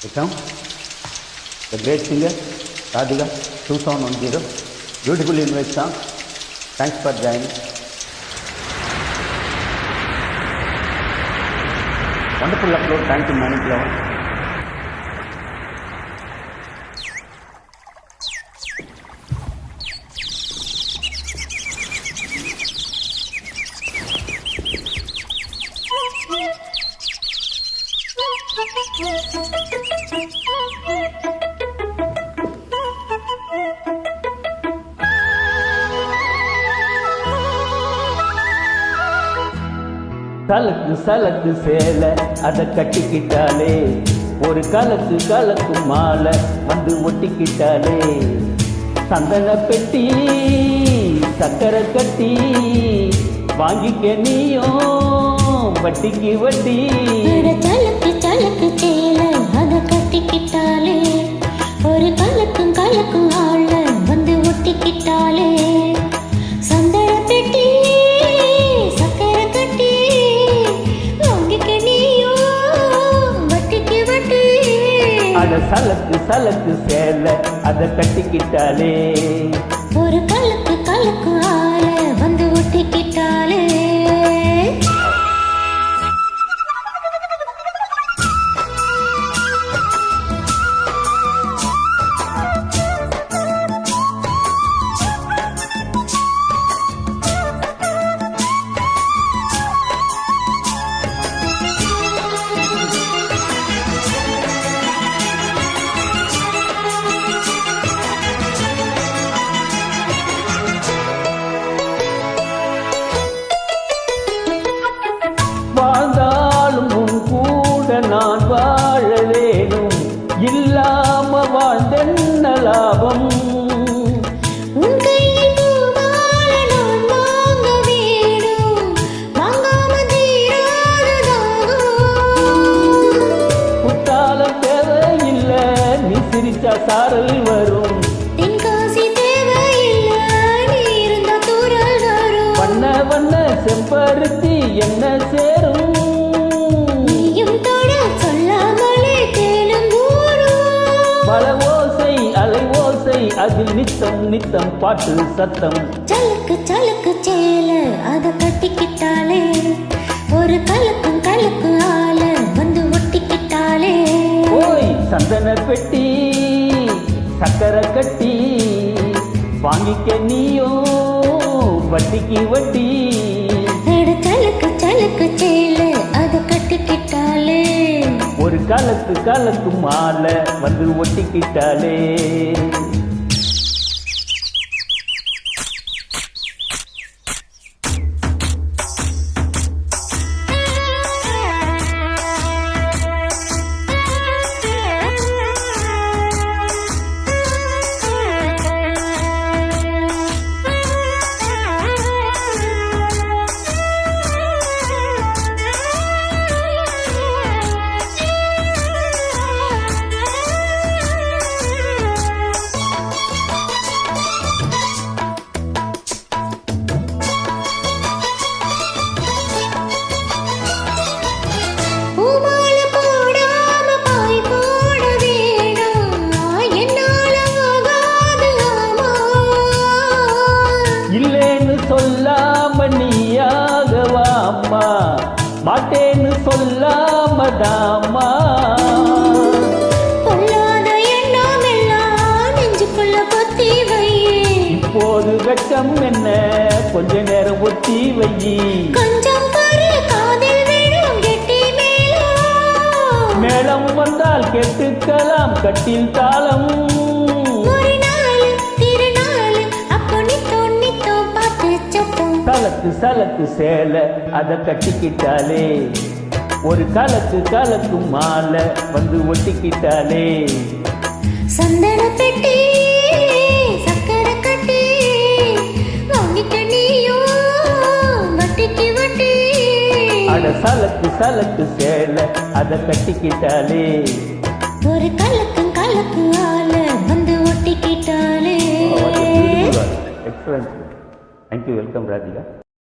become the great singer Radhika 2010. Beautifully invited song. Thanks for joining. Wonderful upload. Thank you, Manik Lawan. கலக்கு சலக்கு சேலை அதை கட்டிக்கிட்டாலே, ஒரு கலக்கு கலக்கும் மாலை வந்து ஒட்டிக்கிட்டாலே, சந்தன பெட்டி சக்கரை கட்டி வாங்கிக்க நீயும் வட்டிக்கு வட்டி. சலக்கு சலக்கு சேலை அதை கட்டிக்கிட்டாலே, ஒரு கலக்கும் கலக்கும் ஆளை வந்து ஒட்டிக்கிட்டாலே, சந்தன பெட்டி சக்கரை கட்டி அட சலக்கு சலக்கு சேலை அதை கட்டிக்கிட்டாலே, ஒரு கலக்கு கலக்கு ஆளை வந்து ஒட்டிக்கிட்டாலே. வாழ்ந்தாலும் உன் கூட நான் வாழ வேணும், இல்லாம வாழ்ந்தென்ன லாபம். உன் கையில் பூமாலை நான் வாங்க வேணும், வாங்காம தீராத தாகம். குத்தாலம் தேவையில்லை, நீ சிரிச்சா சாரல் வரும். தென்காசி தேவையில்லை, நீ இருந்தா தூரல் வரும். வண்ண வண்ண செம்பருத்தி என்ன சேரும், நீயும் தொட சொல்லாமலே தேனும் ஊரும். பல ஓசை அலை ஓசை அதில் நித்தம் நித்தம் பாட்டு சத்தம். சலக்கு சலக்கு சேலை அதை கட்டிக்கிட்டாலே, ஒரு கலக்கும் கலக்கும் ஆளை வந்து ஒட்டிக்கிட்டாலே. ஓய் சந்தன பெட்டி சக்கரை கட்டி வாங்கிக்க நீயும் வட்டிக்கு வட்டி. சலக்கு சலக்கு சேலை அதை கட்டிக்கிட்டாலே, ஒரு கலக்கு கலக்கு மாலை வந்து ஒட்டிக்கிட்டாலே. சொல்லாம நீயாகவாம்மா, மாட்டேன்னு சொல்லாம தாமா. பொல்லாத எண்ணம் எல்லாம் நெஞ்சுக்குள்ள பொத்தி வை. இப்போது வெட்கம் என்ன, கொஞ்ச நேரம் ஒத்தி வை. கொஞ்சம் பாரு காதில் விழும் கெட்டி மேளம். மேளம் வந்தால் கெட்டுக்கலாம் கட்டில் தாளம். கலக்கு சலக்கு சேலை அதை கட்டிக்கிட்டாலே, ஒரு கலக்கு கலக்கு மாலை வந்து ஒட்டிக்கிட்டாலே. சந்தன பெட்டி சக்கரை கட்டி வாங்கிக்க நீயும் வட்டிக்கு வட்டி. அட சலக்கு சலக்கு சேலை அதை கட்டிக்கிட்டாலே, ஒரு கலக்கும் கலக்கு ஆளை வந்து ஒட்டிக்கிட்டாலே. Excellent. Thank you. Welcome, Radhika.